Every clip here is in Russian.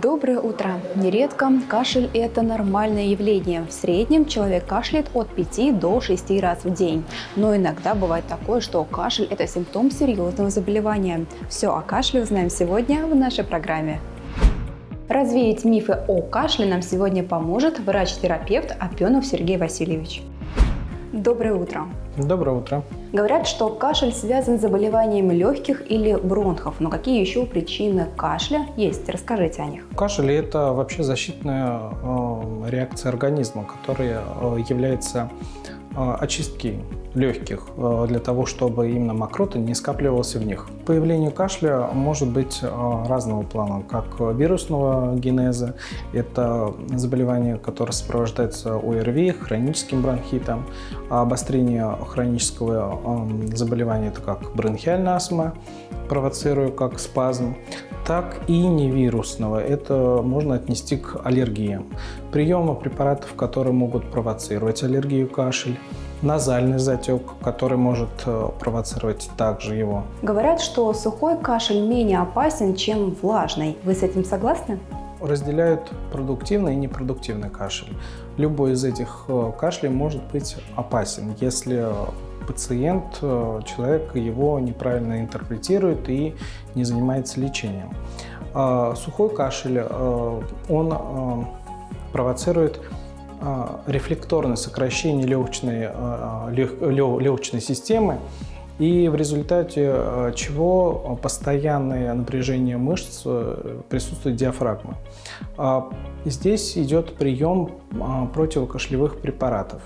Доброе утро! Нередко кашель – это нормальное явление. В среднем человек кашляет от 5 до 6 раз в день. Но иногда бывает такое, что кашель – это симптом серьезного заболевания. Все о кашле узнаем сегодня в нашей программе. Развеять мифы о кашле нам сегодня поможет врач-терапевт Опенов Сергей Васильевич. Доброе утро! Доброе утро! Говорят, что кашель связан с заболеванием легких или бронхов. Но какие еще причины кашля есть? Расскажите о них. Кашель – это вообще защитная реакция организма, которая является очисткой легких для того, чтобы именно мокрота не скапливалась в них. Появление кашля может быть разного плана, как вирусного генеза. Это заболевание, которое сопровождается ОРВИ, хроническим бронхитом. Обострение хронического заболевания – это как бронхиальная астма, провоцируя как спазм, так и невирусного. Это можно отнести к аллергиям. Приемы препаратов, которые могут провоцировать аллергию, кашель, назальный затек, который может провоцировать также его. Говорят, что сухой кашель менее опасен, чем влажный. Вы с этим согласны? Разделяют продуктивный и непродуктивный кашель. Любой из этих кашлей может быть опасен, если пациент, человек его неправильно интерпретирует и не занимается лечением. Сухой кашель, он провоцирует рефлекторное сокращение легочной системы, и в результате чего постоянное напряжение мышц присутствует диафрагмы. Здесь идет прием противокашлевых препаратов.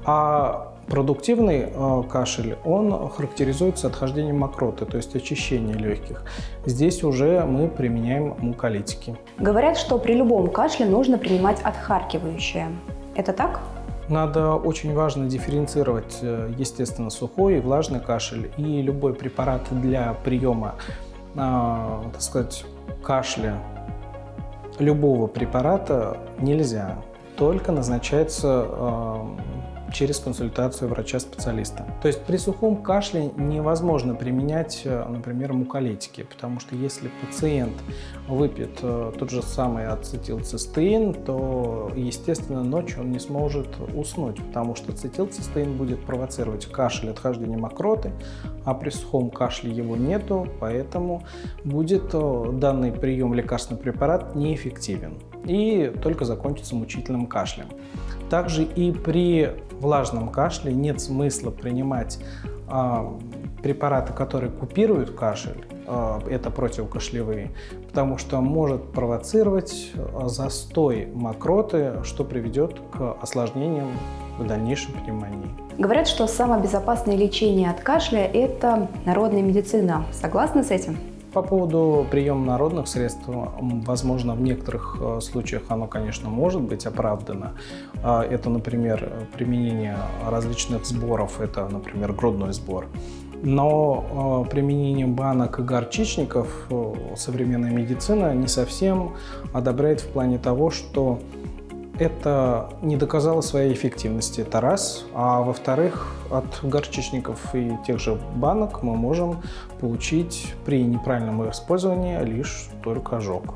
А продуктивный кашель, он характеризуется отхождением мокроты, то есть очищение легких. Здесь уже мы применяем муколитики. Говорят, что при любом кашле нужно принимать отхаркивающее. Это так? Надо очень важно дифференцировать, естественно, сухой и влажный кашель. И любой препарат для приема, так сказать, кашля любого препарата нельзя. Только назначается через консультацию врача-специалиста. То есть при сухом кашле невозможно применять, например, муколитики, потому что если пациент выпьет тот же самый ацетилцистеин, то, естественно, ночью он не сможет уснуть, потому что ацетилцистеин будет провоцировать кашель, отхождение мокроты, а при сухом кашле его нету, поэтому будет данный прием лекарственного препарата неэффективен и только закончится мучительным кашлем. Также и при влажном кашле нет смысла принимать препараты, которые купируют кашель, это противокашлевые, потому что может провоцировать застой мокроты, что приведет к осложнениям в дальнейшем пневмонии. Говорят, что самое безопасное лечение от кашля – это народная медицина. Согласны с этим? По поводу приема народных средств, возможно, в некоторых случаях оно, конечно, может быть оправдано. Это, например, применение различных сборов, это, например, грудной сбор. Но применение банок и горчичников современная медицина не совсем одобряет в плане того, что это не доказало своей эффективности, это раз. А во-вторых, от горчичников и тех же банок мы можем получить при неправильном использовании лишь только ожог.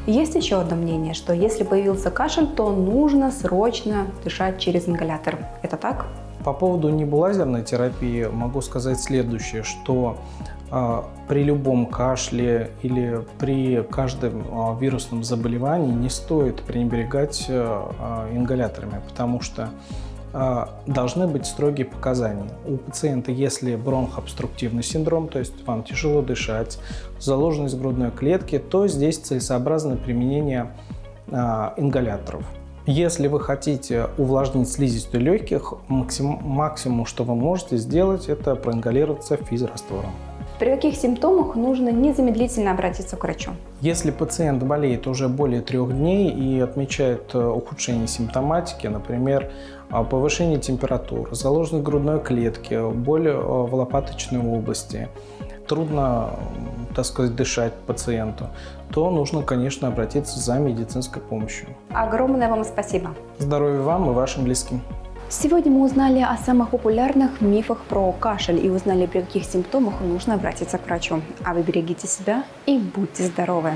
Есть еще одно мнение, что если появился кашель, то нужно срочно дышать через ингалятор. Это так? По поводу небулайзерной терапии могу сказать следующее, что при любом кашле или при каждом вирусном заболевании не стоит пренебрегать ингаляторами, потому что должны быть строгие показания. У пациента, если бронхообструктивный синдром, то есть вам тяжело дышать, заложенность грудной клетки, то здесь целесообразно применение ингаляторов. Если вы хотите увлажнить слизистую легких, максимум, что вы можете сделать, это проингалироваться физраствором. При каких симптомах нужно незамедлительно обратиться к врачу? Если пациент болеет уже более 3 дней и отмечает ухудшение симптоматики, например, повышение температуры, заложенность грудной клетки, боль в лопаточной области, трудно, так сказать, дышать пациенту, то нужно, конечно, обратиться за медицинской помощью. Огромное вам спасибо. Здоровья вам и вашим близким. Сегодня мы узнали о самых популярных мифах про кашель и узнали, при каких симптомах нужно обратиться к врачу. А вы берегите себя и будьте здоровы!